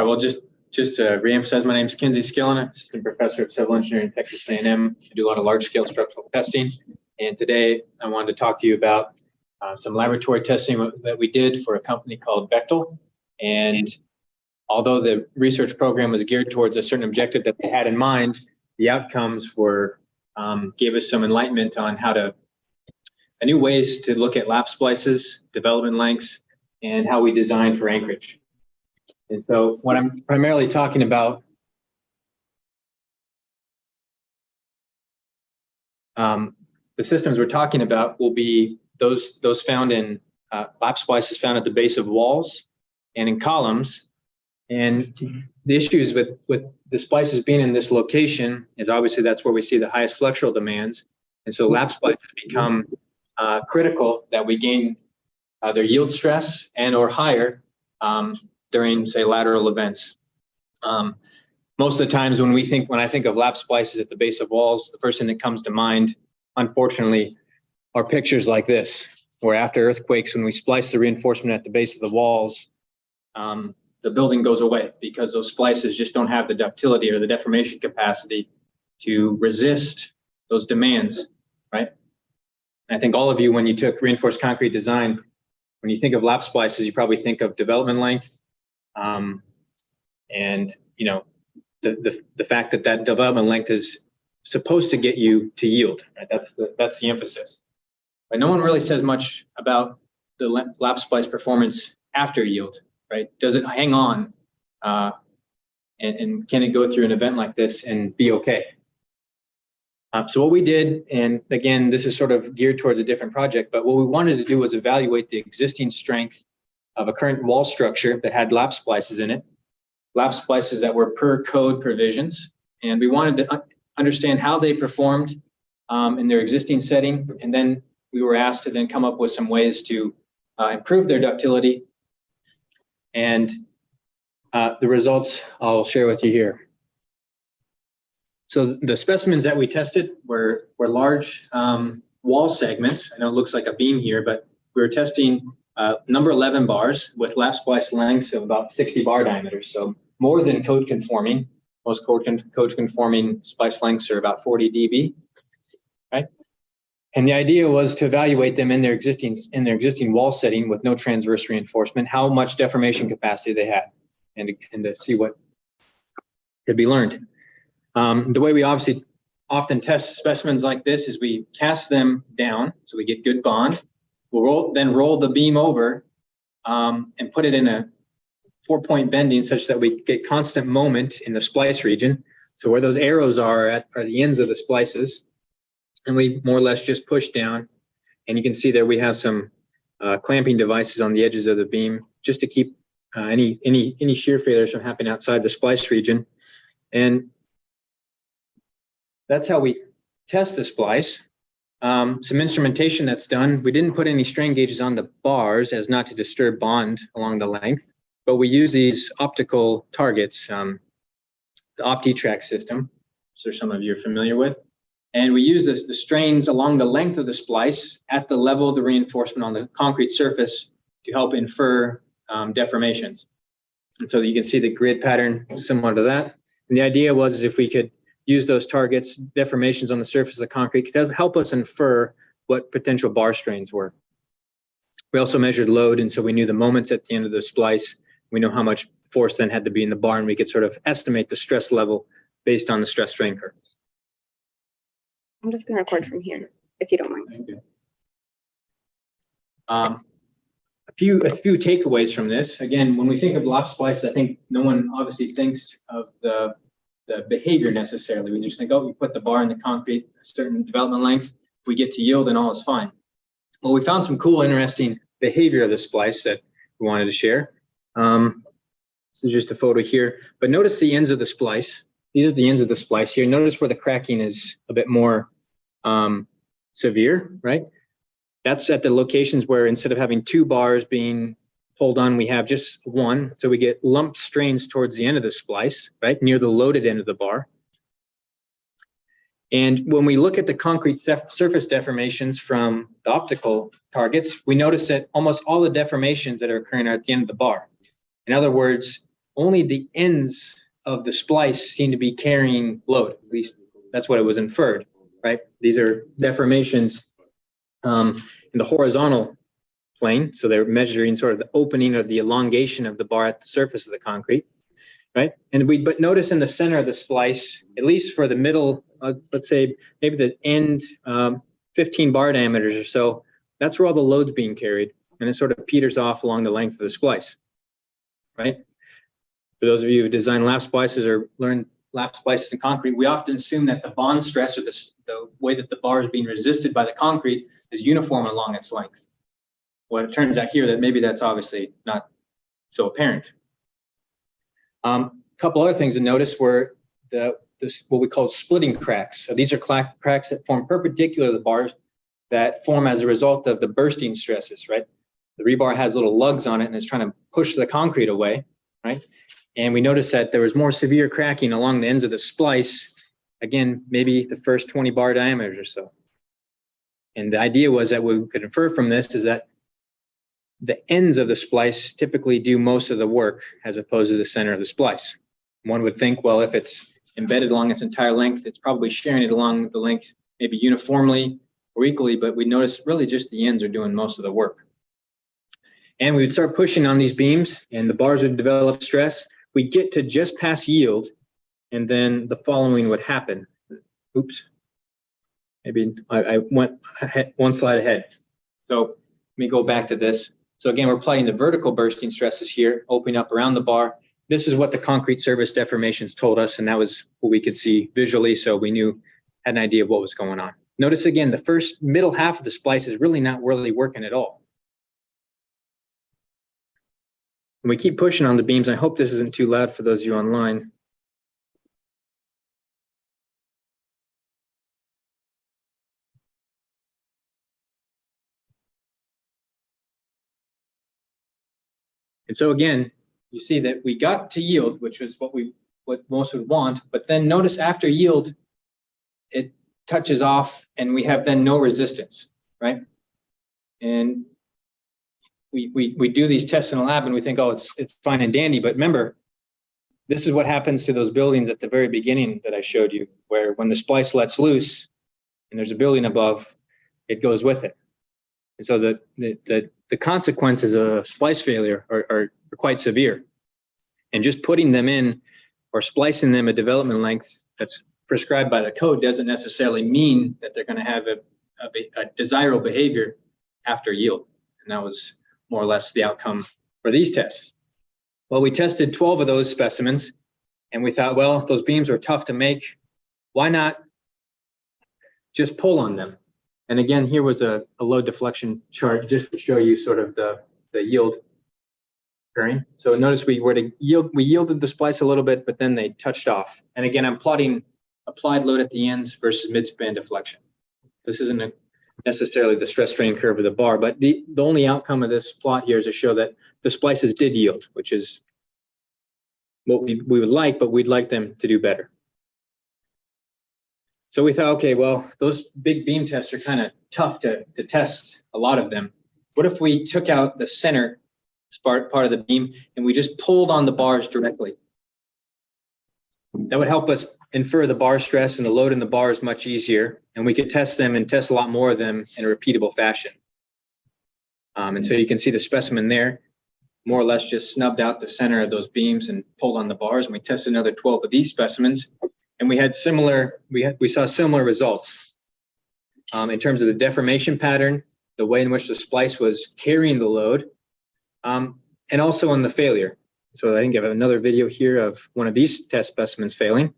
Well, just to reemphasize, my name is Kinsey Skillen, assistant professor of civil engineering at Texas A&M. I do a lot of large-scale structural testing, and today I wanted to talk to you about some laboratory testing that we did for a company called Bechtel. And although the research program was geared towards a certain objective that they had in mind, the outcomes were gave us some enlightenment on how to new ways to look at lap splices, development lengths, and how we design for anchorage. And so what I'm primarily talking about the systems we're talking about will be those found in lap splices found at the base of walls and in columns. And the issues with the splices being in this location is obviously that's where we see the highest flexural demands. And so lap splices become critical that we gain their yield stress and or higher during, say, lateral events. Most of the times when I think of lap splices at the base of walls, the first thing that comes to mind, unfortunately, are pictures like this, where after earthquakes, when we splice the reinforcement at the base of the walls, the building goes away because those splices just don't have the ductility or the deformation capacity to resist those demands, right? And I think all of you, when you took reinforced concrete design, when you think of lap splices, you probably think of development length, and you know the fact that development length is supposed to get you to yield, right? That's the emphasis. But no one really says much about the lap splice performance after yield, right? Does it hang on, and can it go through an event like this and be okay? So what we did, and again, this is sort of geared towards a different project, but what we wanted to do was evaluate the existing strength of a current wall structure that had lap splices in it, lap splices that were per code provisions, and we wanted to understand how they performed in their existing setting, and then we were asked to then come up with some ways to improve their ductility, and the results I'll share with you here. So the specimens that we tested were large wall segments. I know it looks like a beam here, but we were testing number 11 bars with lap splice lengths of about 60 bar diameters, so more than code conforming. Most code conforming splice lengths are about 40 dB, right? And the idea was to evaluate them in their existing wall setting with no transverse reinforcement, how much deformation capacity they had, and to see what could be learned. The way we often test specimens like this is we cast them down so we get good bond. We'll then roll the beam over and put it in a 4-point bending such that we get constant moment in the splice region. So where those arrows are the ends of the splices, and we more or less just push down. And you can see there we have some clamping devices on the edges of the beam just to keep any shear failures from happening outside the splice region. And that's how we test the splice. Some instrumentation that's done. We didn't put any strain gauges on the bars as not to disturb bond along the length, but we use these optical targets, the OptiTrack system, so some of you are familiar with. And we use the strains along the length of the splice at the level of the reinforcement on the concrete surface to help infer deformations. And so you can see the grid pattern similar to that. And the idea was if we could use those targets, deformations on the surface of the concrete could help us infer what potential bar strains were. We also measured load, and so we knew the moments at the end of the splice. We know how much force then had to be in the bar, and we could sort of estimate the stress level based on the stress strain curve. I'm just going to record from here, if you don't mind. Thank you. A few takeaways from this. Again, when we think of lap splice, I think no one obviously thinks of the behavior necessarily. We just think, oh, we put the bar in the concrete, a certain development length, we get to yield and all is fine. Well, we found some cool, interesting behavior of the splice that we wanted to share. This is just a photo here, but notice the ends of the splice. These are the ends of the splice here. Notice where the cracking is a bit more severe, right? That's at the locations where instead of having 2 bars being pulled on, we have just 1. So we get lumped strains towards the end of the splice, right, near the loaded end of the bar. And when we look at the concrete surface deformations from the optical targets, we notice that almost all the deformations that are occurring are at the end of the bar. In other words, only the ends of the splice seem to be carrying load. At least that's what it was inferred, right? These are deformations in the horizontal plane. So they're measuring sort of the opening or the elongation of the bar at the surface of the concrete, right? But notice in the center of the splice, at least for the middle, let's say maybe the end 15 bar diameters or so, that's where all the load's being carried, and it sort of peters off along the length of the splice, right? For those of you who design lap splices or learn lap splices in concrete, we often assume that the bond stress or the way that the bar is being resisted by the concrete is uniform along its length. Well, it turns out here that maybe that's obviously not so apparent. A couple other things to notice were what we call splitting cracks. So these are cracks that form perpendicular to the bars that form as a result of the bursting stresses, right? The rebar has little lugs on it and it's trying to push the concrete away, right? And we noticed that there was more severe cracking along the ends of the splice, again, maybe the first 20 bar diameters or so. And the idea was that what we could infer from this is that the ends of the splice typically do most of the work as opposed to the center of the splice. One would think, well, if it's embedded along its entire length, it's probably sharing it along the length, maybe uniformly or equally, but we notice really just the ends are doing most of the work. And we would start pushing on these beams and the bars would develop stress. We'd get to just past yield and then the following would happen. Oops, maybe I went one slide ahead. So let me go back to this. So again, we're plotting the vertical bursting stresses here, opening up around the bar. This is what the concrete surface deformations told us, and that was what we could see visually, so we had an idea of what was going on. Notice again, the first middle half of the splice is really not really working at all. And we keep pushing on the beams. I hope this isn't too loud for those of you online. And so again, you see that we got to yield, which is what most would want, but then notice after yield, it touches off and we have then no resistance, right? And we do these tests in a lab and we think, oh, it's fine and dandy, but remember, this is what happens to those buildings at the very beginning that I showed you, where when the splice lets loose and there's a building above, it goes with it. And so the consequences of splice failure are quite severe. And just putting them in or splicing them a development length that's prescribed by the code doesn't necessarily mean that they're going to have a desirable behavior after yield. And that was more or less the outcome for these tests. Well, we tested 12 of those specimens and we thought, well, those beams are tough to make. Why not just pull on them? And again, here was a load deflection chart just to show you sort of the yield occurring. So notice we yielded the splice a little bit, but then they touched off. And again, I'm plotting applied load at the ends versus mid-span deflection. This isn't necessarily the stress strain curve of the bar, but the only outcome of this plot here is to show that the splices did yield, which is what we would like, but we'd like them to do better. So we thought, okay, well, those big beam tests are kind of tough to test, a lot of them. What if we took out the center part of the beam and we just pulled on the bars directly? That would help us infer the bar stress and the load in the bars much easier, and we could test them and test a lot more of them in a repeatable fashion. And so you can see the specimen there, more or less just snubbed out the center of those beams and pulled on the bars, and we tested another 12 of these specimens. And we saw similar results in terms of the deformation pattern, the way in which the splice was carrying the load, and also on the failure. So I think I have another video here of one of these test specimens failing.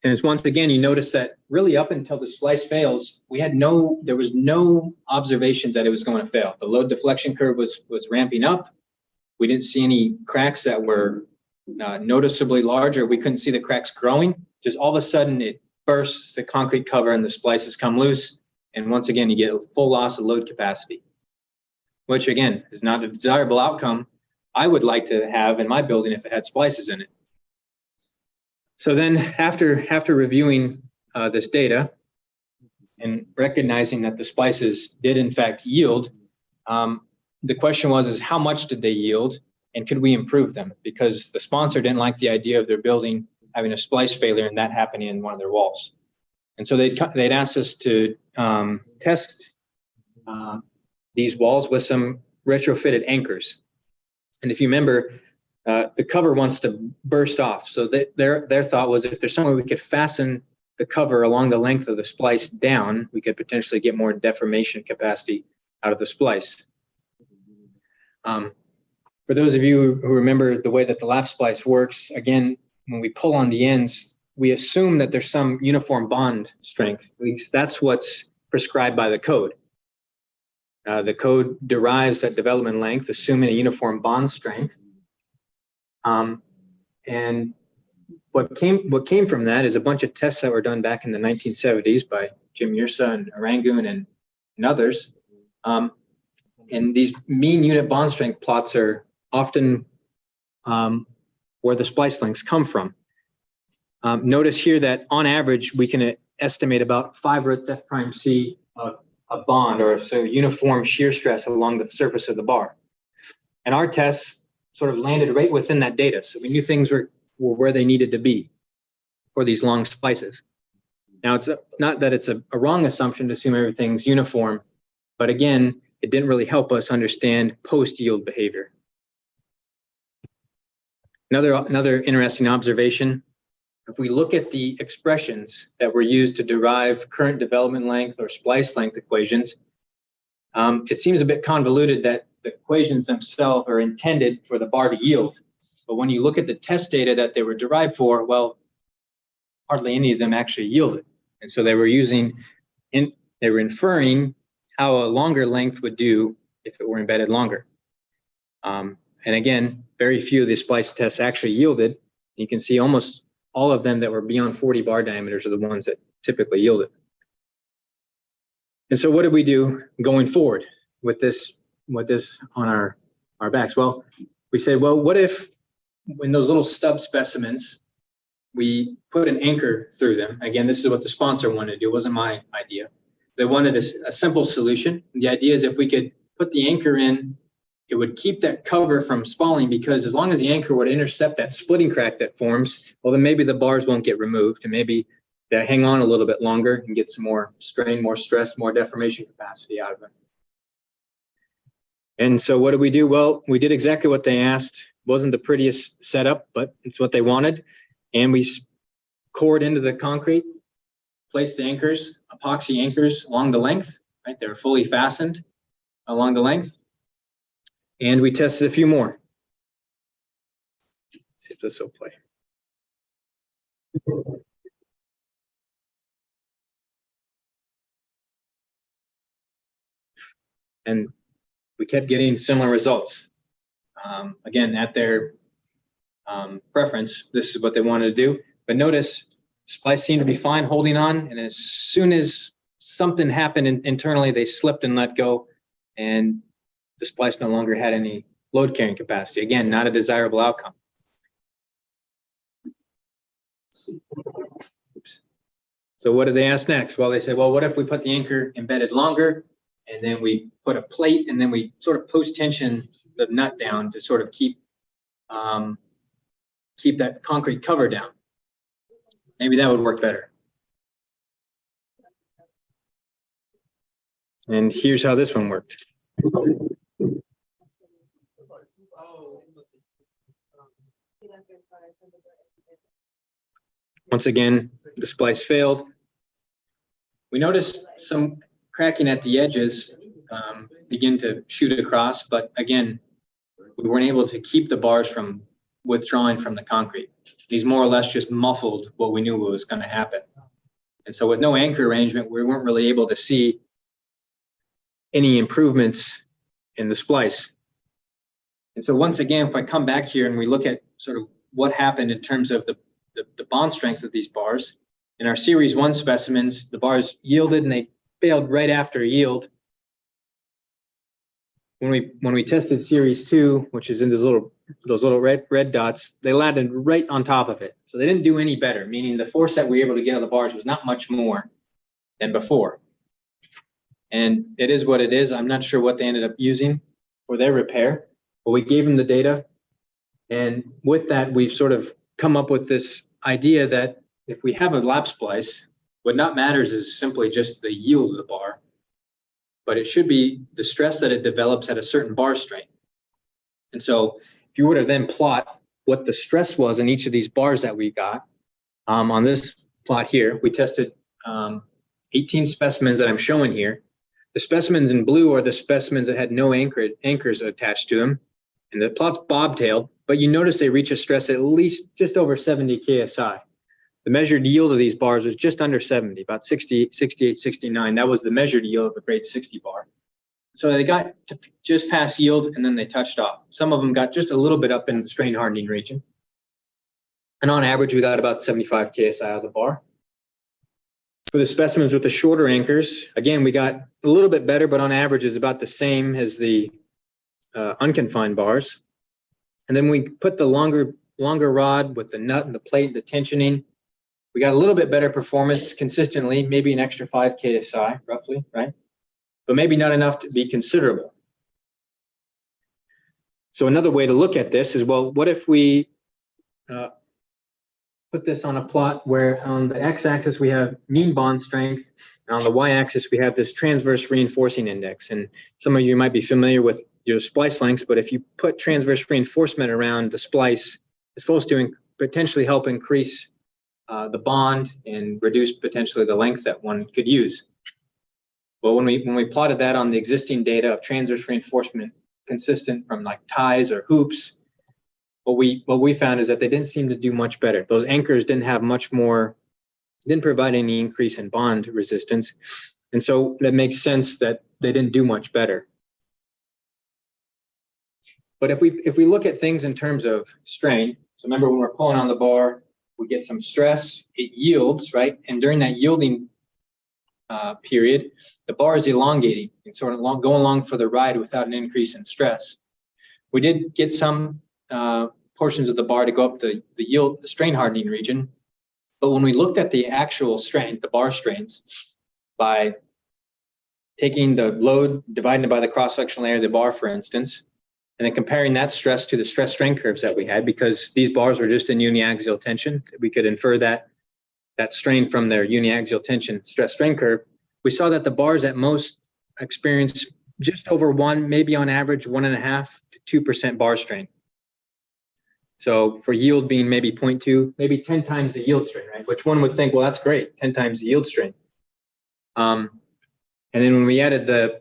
And once again, you notice that really up until the splice fails, there was no observations that it was going to fail. The load deflection curve was ramping up. We didn't see any cracks that were noticeably larger. We couldn't see the cracks growing. Just all of a sudden it bursts the concrete cover and the splices come loose. And once again, you get a full loss of load capacity, which again is not a desirable outcome I would like to have in my building if it had splices in it. So then after reviewing this data and recognizing that the splices did in fact yield, the question is how much did they yield and could we improve them? Because the sponsor didn't like the idea of their building having a splice failure and that happening in one of their walls. And so they'd asked us to test these walls with some retrofitted anchors. And if you remember, the cover wants to burst off. So their thought was if there's some way we could fasten the cover along the length of the splice down, we could potentially get more deformation capacity out of the splice. For those of you who remember the way that the lap splice works, again, when we pull on the ends, we assume that there's some uniform bond strength. At least that's what's prescribed by the code. The code derives that development length, assuming a uniform bond strength. And what came from that is a bunch of tests that were done back in the 1970s by Jim Yersa and Arangoon and others. And these mean unit bond strength plots are often where the splice lengths come from. Notice here that on average, we can estimate about 5 roots F prime C of a bond or so uniform shear stress along the surface of the bar. And our tests sort of landed right within that data. So we knew things were where they needed to be for these long splices. Now, it's not that it's a wrong assumption to assume everything's uniform, but again, it didn't really help us understand post-yield behavior. Another interesting observation, if we look at the expressions that were used to derive current development length or splice length equations, it seems a bit convoluted that the equations themselves are intended for the bar to yield. But when you look at the test data that they were derived for, well, hardly any of them actually yielded. And so they were inferring how a longer length would do if it were embedded longer. And again, very few of the splice tests actually yielded. You can see almost all of them that were beyond 40 bar diameters are the ones that typically yielded. And so what did we do going forward with this on our backs? Well, we said, well, what if in those little stub specimens, we put an anchor through them? Again, this is what the sponsor wanted to do. It wasn't my idea. They wanted a simple solution. The idea is if we could put the anchor in, it would keep that cover from spalling, because as long as the anchor would intercept that splitting crack that forms, well, then maybe the bars won't get removed and maybe they hang on a little bit longer and get some more strain, more stress, more deformation capacity out of them. And so what did we do? Well, we did exactly what they asked. Wasn't the prettiest setup, but it's what they wanted. And we cored into the concrete, placed the anchors, epoxy anchors along the length, right? They're fully fastened along the length. And we tested a few more. Let's see if this will play. And we kept getting similar results. Again, at their preference, this is what they wanted to do. But notice, splice seemed to be fine holding on, and as soon as something happened internally, they slipped and let go, and the splice no longer had any load carrying capacity. Again, not a desirable outcome. Oops. So what did they ask next? Well, they said, well, what if we put the anchor embedded longer, and then we put a plate, and then we sort of post-tension the nut down to sort of keep that concrete cover down. Maybe that would work better. And here's how this one worked. Once again, the splice failed. We noticed some cracking at the edges begin to shoot across, but again, we weren't able to keep the bars from withdrawing from the concrete. These more or less just muffled what we knew was going to happen. And so with no anchor arrangement, we weren't really able to see any improvements in the splice. And so once again, if I come back here and we look at sort of what happened in terms of the bond strength of these bars, in our series 1 specimens, the bars yielded and they failed right after yield. When we tested series 2, which is in this little those little red dots, they landed right on top of it. So they didn't do any better, meaning the force that we were able to get on the bars was not much more than before. And it is what it is. I'm not sure what they ended up using for their repair, but we gave them the data. And with that, we've sort of come up with this idea that if we have a lap splice, what not matters is simply just the yield of the bar, but it should be the stress that it develops at a certain bar strain. And so if you were to then plot what the stress was in each of these bars that we got, on this plot here, we tested 18 specimens that I'm showing here. The specimens in blue are the specimens that had no anchors attached to them, and the plot's bobtailed, but you notice they reach a stress at least just over 70 KSI. The measured yield of these bars was just under 70, about 68, 69. That was the measured yield of a grade 60 bar. So they got to just past yield and then they touched off. Some of them got just a little bit up in the strain hardening region. And on average, we got about 75 KSI out of the bar. For the specimens with the shorter anchors, again, we got a little bit better, but on average is about the same as the unconfined bars. And then we put the longer rod with the nut and the plate and the tensioning. We got a little bit better performance consistently, maybe an extra 5 KSI roughly, right? But maybe not enough to be considerable. So another way to look at this is, well, what if we put this on a plot where on the x-axis we have mean bond strength, and on the y-axis we have this transverse reinforcing index. And some of you might be familiar with your splice lengths, but if you put transverse reinforcement around the splice, it's supposed to potentially help increase the bond and reduce potentially the length that one could use. Well, when we plotted that on the existing data of transverse reinforcement consistent from like ties or hoops, what we found is that they didn't seem to do much better. Those anchors didn't have much more, didn't provide any increase in bond resistance. And so that makes sense that they didn't do much better. But if we look at things in terms of strain, so remember when we're pulling on the bar, we get some stress, it yields, right? And during that yielding period, the bar is elongating and sort of going along for the ride without an increase in stress. We did get some portions of the bar to go up the strain hardening region. But when we looked at the actual strain, the bar strains, by taking the load, dividing it by the cross-sectional area of the bar, for instance, and then comparing that stress to the stress strain curves that we had, because these bars were just in uniaxial tension, we could infer that strain from their uniaxial tension stress strain curve. We saw that the bars at most experience just over 1, maybe on average 1.5 to 2% bar strain. So for yield being maybe 0.2, maybe 10 times the yield strain, right? Which one would think, well, that's great, 10 times the yield strain. And then when we added the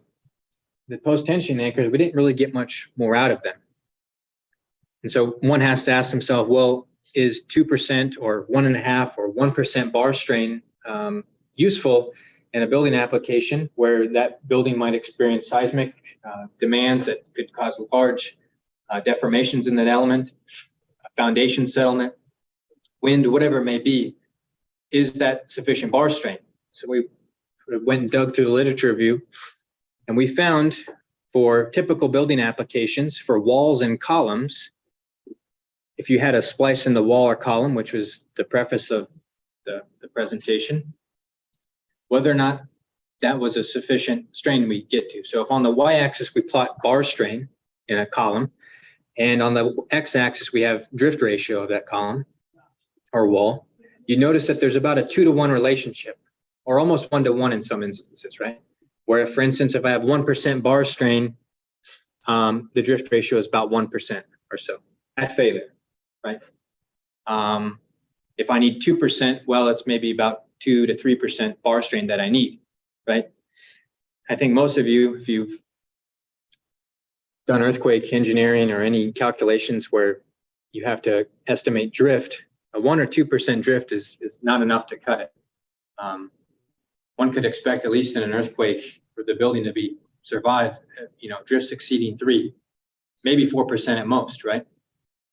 post-tension anchors, we didn't really get much more out of them. And so one has to ask himself, well, is 2% or 1.5 or 1% bar strain useful in a building application where that building might experience seismic demands that could cause large deformations in that element, foundation settlement, wind, whatever it may be? Is that sufficient bar strain? So we went and dug through the literature review, and we found for typical building applications for walls and columns, if you had a splice in the wall or column, which was the preface of the presentation, whether or not that was a sufficient strain we get to. So if on the y-axis we plot bar strain in a column, and on the x-axis we have drift ratio of that column or wall, you notice that there's about a 2-to-1 relationship, or almost 1-to-1 in some instances, right? Where, if, for instance, if I have 1% bar strain, the drift ratio is about 1% or so at failure, right? If I need 2%, well, it's maybe about 2 to 3% bar strain that I need, right? I think most of you, if you've done earthquake engineering or any calculations where you have to estimate drift, a 1 or 2% drift is not enough to cut it. One could expect, at least in an earthquake, for the building to survive, drifts exceeding 3, maybe 4% at most, right?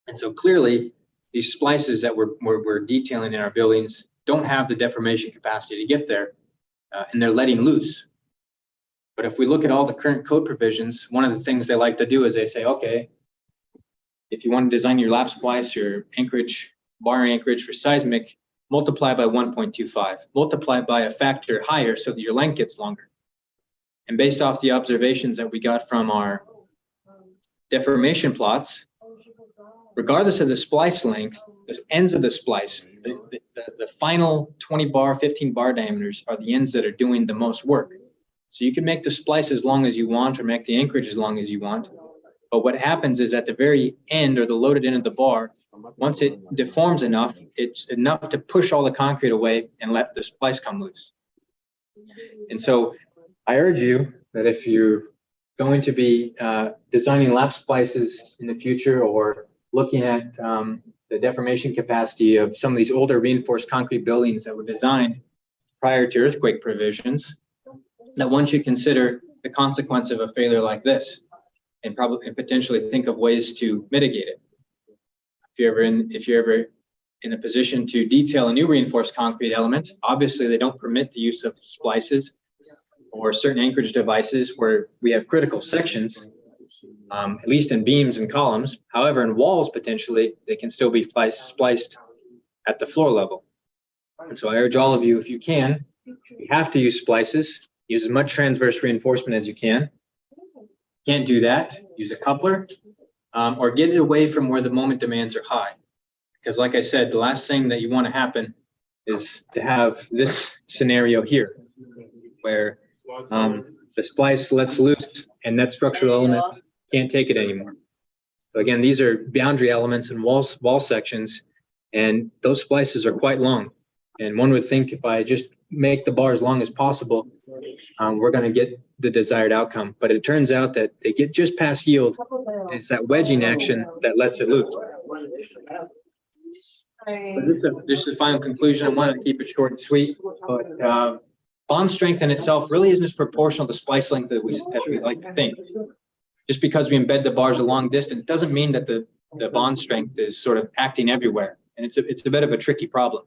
And so clearly, these splices that we're detailing in our buildings don't have the deformation capacity to get there, and they're letting loose. But if we look at all the current code provisions, one of the things they like to do is they say, okay, if you want to design your lap splice or anchorage, bar anchorage for seismic, multiply by 1.25, multiply by a factor higher so that your length gets longer. And based off the observations that we got from our deformation plots, regardless of the splice length, the ends of the splice, the final 20 bar, 15 bar diameters are the ends that are doing the most work. So you can make the splice as long as you want or make the anchorage as long as you want. But what happens is at the very end or the loaded end of the bar, once it deforms enough, it's enough to push all the concrete away and let the splice come loose. And so I urge you that if you're going to be designing lap splices in the future or looking at the deformation capacity of some of these older reinforced concrete buildings that were designed prior to earthquake provisions, that one should consider the consequence of a failure like this and potentially think of ways to mitigate it. If you're ever in a position to detail a new reinforced concrete element, obviously they don't permit the use of splices or certain anchorage devices where we have critical sections, at least in beams and columns. However, in walls, potentially, they can still be spliced at the floor level. And so I urge all of you, if you can, you have to use splices, use as much transverse reinforcement as you can. Can't do that, use a coupler, or get it away from where the moment demands are high. Because like I said, the last thing that you want to happen is to have this scenario here, where the splice lets loose and that structural element can't take it anymore. So again, these are boundary elements and wall sections, and those splices are quite long. And one would think if I just make the bar as long as possible, we're going to get the desired outcome. But it turns out that they get just past yield, and it's that wedging action that lets it loose. But just a final conclusion, I want to keep it short and sweet, but bond strength in itself really isn't as proportional to splice length as we like to think. Just because we embed the bars a long distance doesn't mean that the bond strength is sort of acting everywhere. And it's a bit of a tricky problem.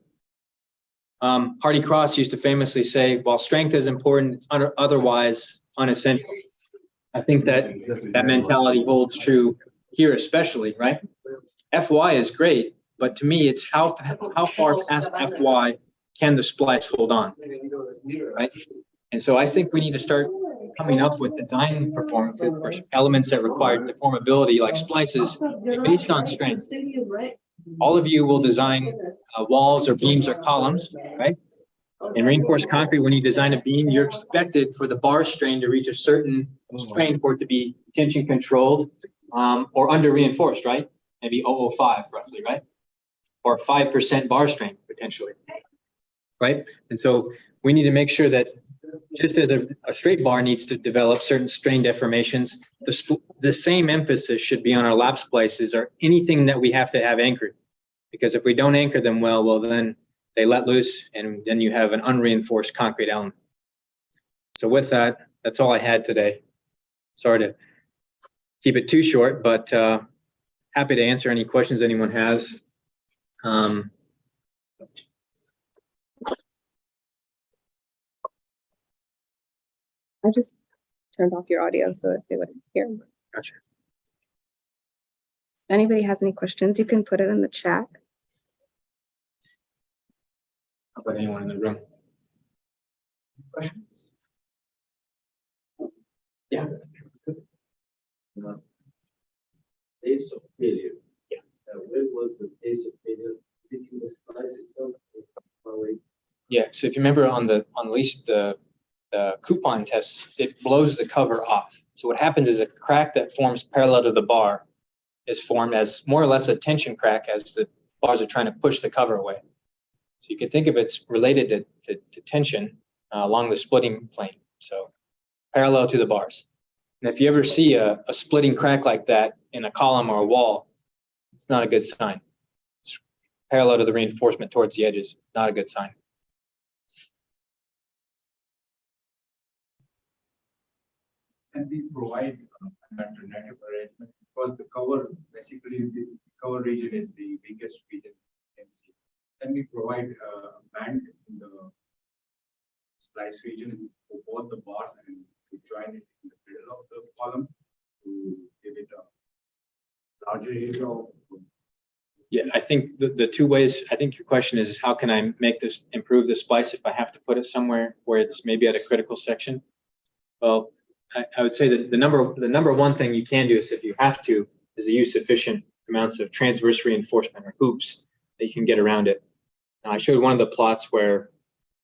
Hardy Cross used to famously say, while strength is important, it's otherwise unessential. I think that mentality holds true here especially, right? FY is great, but to me, it's how far past FY can the splice hold on, right? And so I think we need to start coming up with design performances for elements that require deformability, like splices, based on strength. All of you will design walls or beams or columns, right? In reinforced concrete, when you design a beam, you're expected for the bar strain to reach a certain strain for it to be tension controlled or under reinforced, right? Maybe 0.05 roughly, right? Or 5% bar strain potentially, right? And so we need to make sure that just as a straight bar needs to develop certain strain deformations, the same emphasis should be on our lap splices or anything that we have to have anchored. Because if we don't anchor them well, then they let loose and then you have an unreinforced concrete element. So with that, that's all I had today. Sorry to keep it too short, but happy to answer any questions anyone has. I just turned off your audio so that they wouldn't hear. Gotcha. If anybody has any questions, you can put it in the chat. How about anyone in the room? Questions? Yeah. Pace of failure. Yeah. Where was the pace of failure? Is it in the splice itself? Yeah. So if you remember on at least the coupon test, it blows the cover off. So what happens is a crack that forms parallel to the bar is formed as more or less a tension crack as the bars are trying to push the cover away. So you can think of it's related to tension along the splitting plane. So parallel to the bars. And if you ever see a splitting crack like that in a column or a wall, it's not a good sign. It's parallel to the reinforcement towards the edges, not a good sign. Can we provide that negative arrangement because the cover, basically the cover region is the weakest region you can see. Can we provide a band in the splice region for both the bars and to join it in the middle of the column to give it a larger area of. Yeah, I think the two ways, I think your question is how can I make this, improve the splice if I have to put it somewhere where it's maybe at a critical section? Well, I would say that the number one thing you can do is if you have to, is to use sufficient amounts of transverse reinforcement or hoops that you can get around it. Now, I showed one of the plots where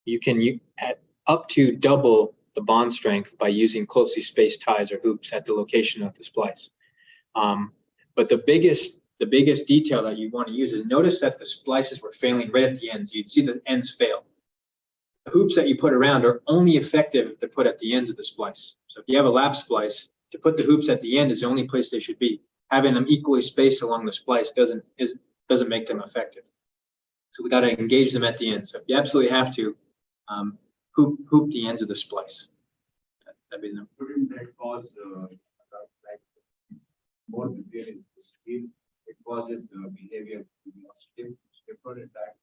you can at up to double the bond strength by using closely spaced ties or hoops at the location of the splice. But the biggest detail that you want to use is notice that the splices were failing right at the ends. You'd see the ends fail. The hoops that you put around are only effective if they're put at the ends of the splice. So if you have a lap splice, to put the hoops at the end is the only place they should be. Having them equally spaced along the splice doesn't make them effective. So we got to engage them at the end. So if you absolutely have to, hoop the ends of the splice. That'd be the number. Wouldn't that cause like more than there is the skill, it causes the behavior to be more stiffer in that.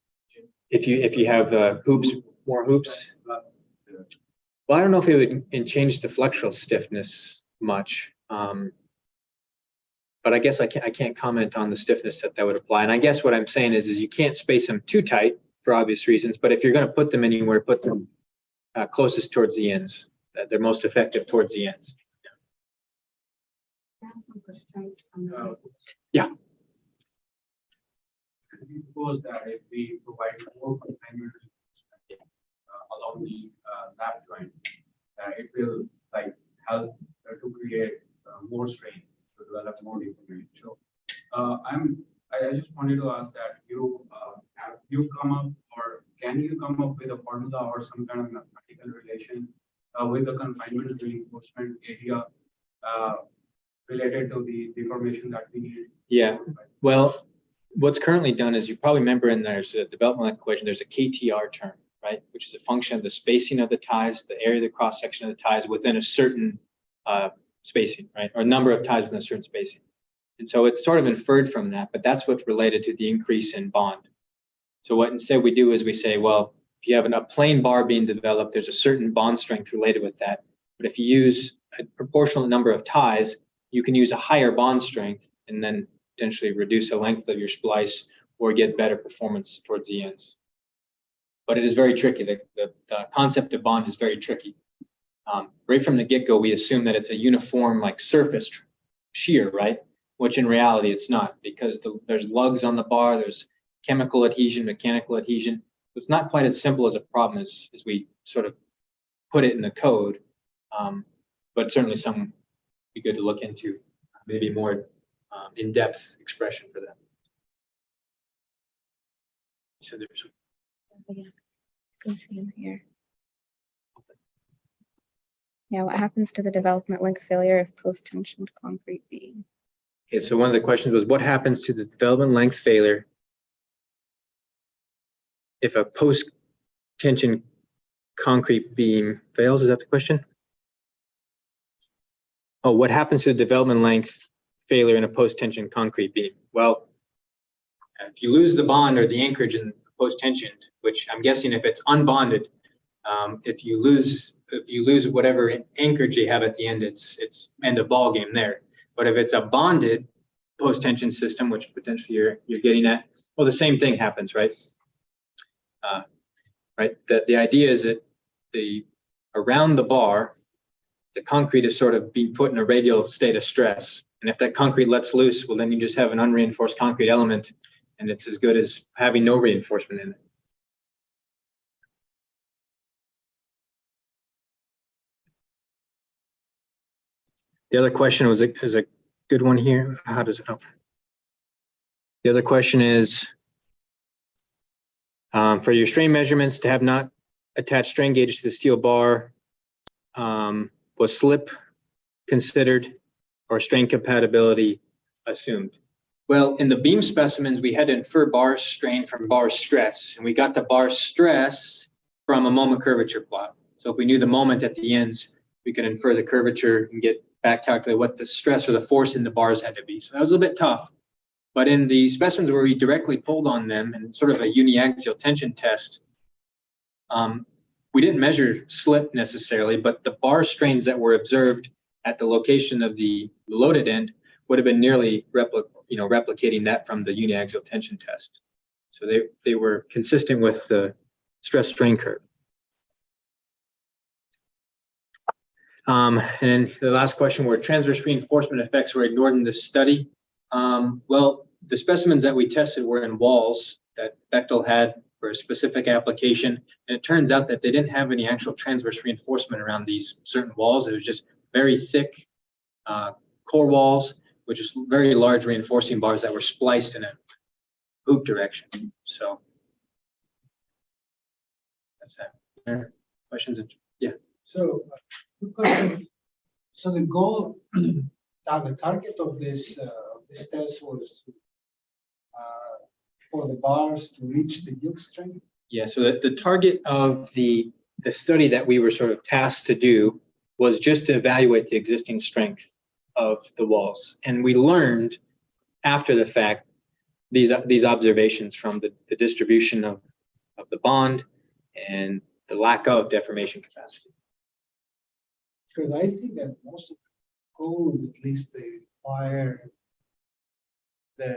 If you have hoops, more hoops. Well, I don't know if it would change the flexural stiffness much, but I guess I can't comment on the stiffness that would apply. And I guess what I'm saying is you can't space them too tight for obvious reasons. But if you're going to put them anywhere, put them closest towards the ends. They're most effective towards the ends. I have some questions on the Yeah. We propose that if we provide more confinement along the lap joint, it will like help to create more strain to develop more deformation. So I just wanted to ask that have you come up or can you come up with a formula or some kind of mathematical relation with the confinement reinforcement area related to the deformation that we need? Yeah. Well, what's currently done is you probably remember in there's a developmental equation, there's a KTR term, right? Which is a function of the spacing of the ties, the area of the cross section of the ties within a certain spacing, right? Or number of ties within a certain spacing. And so it's sort of inferred from that, but that's what's related to the increase in bond. So what instead we do is we say, well, if you have a plain bar being developed, there's a certain bond strength related with that. But if you use a proportional number of ties, you can use a higher bond strength and then potentially reduce the length of your splice or get better performance towards the ends. But it is very tricky. The concept of bond is very tricky. Right from the get-go, we assume that it's a uniform like surface shear, right? Which in reality it's not, because there's lugs on the bar, there's chemical adhesion, mechanical adhesion. So it's not quite as simple as a problem as we sort of put it in the code, but certainly some be good to look into, maybe more in-depth expression for that. So there's Can see in here. Yeah, what happens to the development link failure of post-tensioned concrete beam? okay. So one of the questions was, what happens to the development length failure if a post-tension concrete beam fails? Is that the question? Oh, what happens to the development length failure in a post-tension concrete beam? Well, if you lose the bond or the anchorage in post-tensioned, which I'm guessing if it's unbonded, if you lose whatever anchorage you have at the end, it's end of ball game there. But if it's a bonded post-tension system, which potentially you're getting at, well, the same thing happens, right? Right. The idea is that around the bar, the concrete is sort of being put in a radial state of stress. And if that concrete lets loose, well, then you just have an unreinforced concrete element, and it's as good as having no reinforcement in it. The other question is a good one here. How does it help? The other question is, for your strain measurements to have not attached strain gauge to the steel bar, was slip considered or strain compatibility assumed? Well, in the beam specimens, we had to infer bar strain from bar stress, and we got the bar stress from a moment curvature plot. So if we knew the moment at the ends, we could infer the curvature and get back calculate what the stress or the force in the bars had to be. So that was a little bit tough. But in the specimens where we directly pulled on them and sort of a uniaxial tension test, we didn't measure slip necessarily, but the bar strains that were observed at the location of the loaded end would have been nearly replicable. replicating that from the uniaxial tension test. So they were consistent with the stress strain curve. And the last question, were transverse reinforcement effects were ignored in this study? Well, the specimens that we tested were in walls that Bechtel had for a specific application. And it turns out that they didn't have any actual transverse reinforcement around these certain walls. It was just very thick core walls, which is very large reinforcing bars that were spliced in a hoop direction. So that's that. Questions? Yeah. So, so the goal, the target of this test was to, for the bars to reach the yield strength. Yeah. So the target of the study that we were sort of tasked to do was just to evaluate the existing strength of the walls, and we learned after the fact these observations from the distribution of the bond and the lack of deformation capacity. Because I think that most of the codes, at least, they require the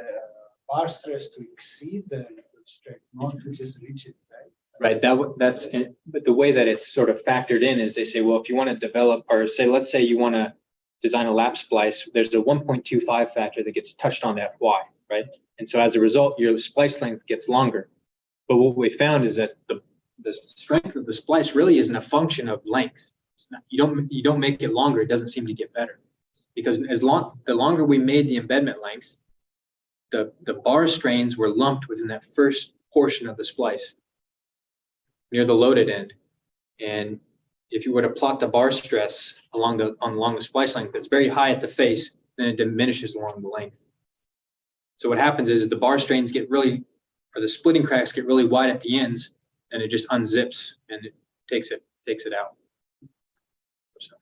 bar stress to exceed the strength, not to just reach it, right? Right. But the way that it's sort of factored in is they say, well, if you want to develop, or say, let's say you want to design a lap splice, there's a 1.25 factor that gets touched on the FY, right? And so as a result, your splice length gets longer. But what we found is that the strength of the splice really isn't a function of length. It's not, you don't make it longer, it doesn't seem to get better. Because the longer we made the embedment length, the bar strains were lumped within that first portion of the splice near the loaded end. And if you were to plot the bar stress along the splice length, that's very high at the face, then it diminishes along the length. So what happens is the bar strains get really, or the splitting cracks get really wide at the ends, and it just unzips and it takes it out. So.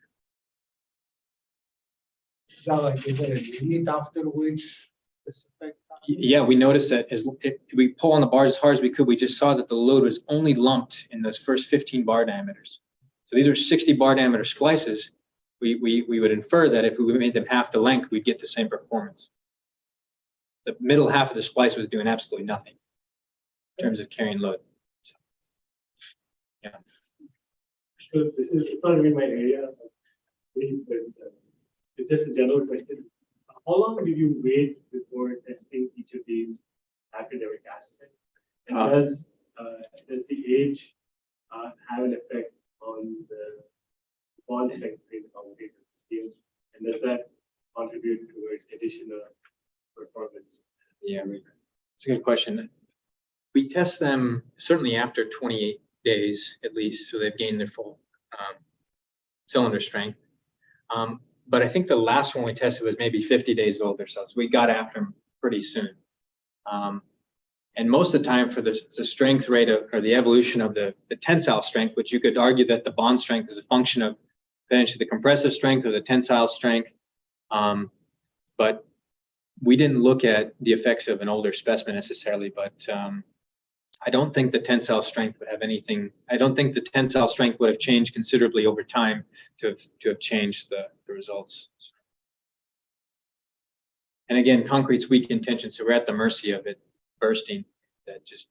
Is that like, is there a limit after which this effect happens? Yeah, we noticed that as we pull on the bars as hard as we could, we just saw that the load was only lumped in those first 15 bar diameters. So these are 60 bar diameter splices. We would infer that if we made them half the length, we'd get the same performance. The middle half of the splice was doing absolutely nothing in terms of carrying load. So, yeah. So this is not really my area. It's just a general question. How long did you wait before testing each of these academic aspects? And does the age have an effect on the bond strength between the complicated steel? And does that contribute towards additional performance? Yeah, it's a good question. We test them certainly after 28 days at least, so they've gained their full cylinder strength. But I think the last one we tested was maybe 50 days old or so. So we got after them pretty soon. And most of the time for the strength rate of, or the evolution of the tensile strength, which you could argue that the bond strength is a function of potentially the compressive strength or the tensile strength. But we didn't look at the effects of an older specimen necessarily, but I don't think the tensile strength would have anything. I don't think the tensile strength would have changed considerably over time to have changed the results. And again, concrete's weak in tension, so we're at the mercy of it bursting. That just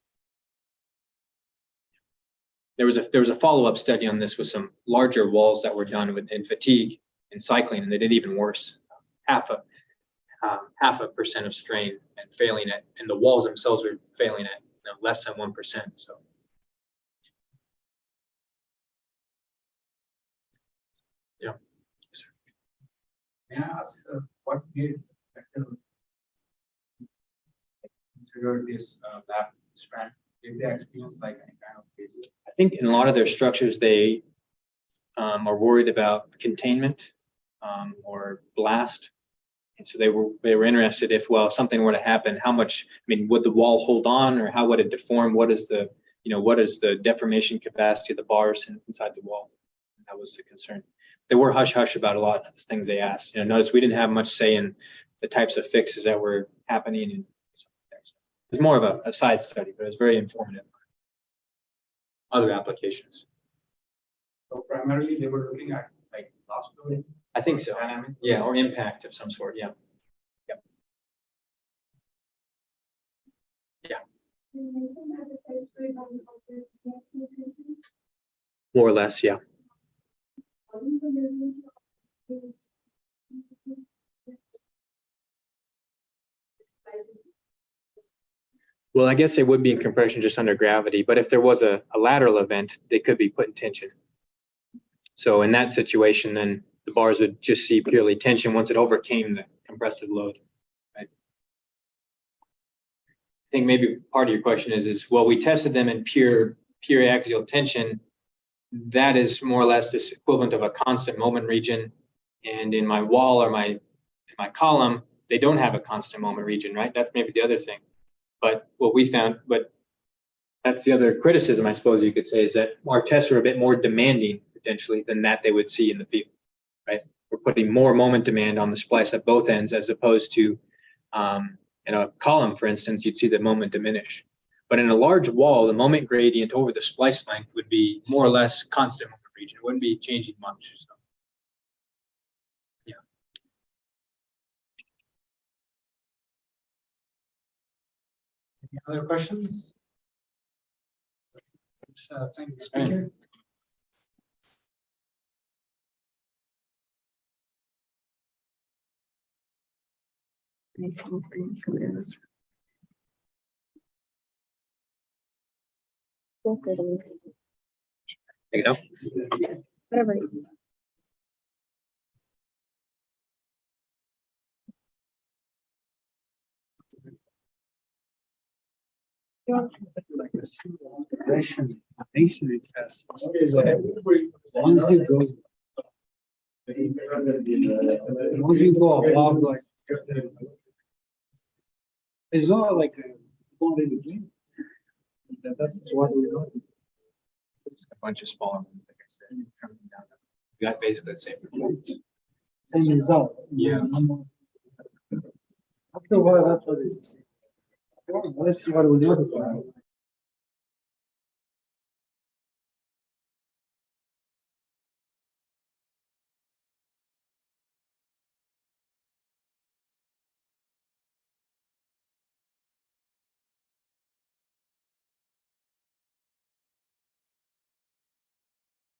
there was a follow-up study on this with some larger walls that were done in fatigue and cycling, and they did even worse. Half a percent of strain and failing at, and the walls themselves were failing at less than 1%. So. Yeah. May I ask what made Bechtel consider this lap strand? Did they experience like any kind of failure? I think in a lot of their structures they are worried about containment or blast. And so they were interested if something were to happen, how much, I mean, would the wall hold on, or how would it deform? What is the deformation capacity of the bars inside the wall? That was the concern. They were hush-hush about a lot of the things they asked. Notice we didn't have much say in the types of fixes that were happening. And it's more of a side study, but it was very informative. Other applications. So primarily they were looking at like blast loading. I think so. Yeah, or impact of some sort. Yeah. More or less, yeah. Well, I guess they would be in compression just under gravity, but if there was a lateral event, they could be put in tension. So in that situation, then the bars would just see purely tension once it overcame the compressive load. Right? I think maybe part of your question is, well, we tested them in pure axial tension. That is more or less this equivalent of a constant moment region. And in my wall or in my column, they don't have a constant moment region, right? That's maybe the other thing. But what we found, but that's the other criticism, I suppose you could say, is that our tests are a bit more demanding potentially than that they would see in the field, right? We're putting more moment demand on the splice at both ends, as opposed to in a column, for instance, you'd see the moment diminish. But in a large wall, the moment gradient over the splice length would be more or less constant moment region. It wouldn't be changing much. So. Yeah. Any other questions? Let's thank the speaker. You know? Whatever. Like a simple integration, masonry test. Once you go, once you go above, like, it's not like a bond in between. That's what we know. Just a bunch of smaller ones, like I said, coming down. You got basically the same performance. Same result. Yeah. After a while, that's what it is. That's what we know.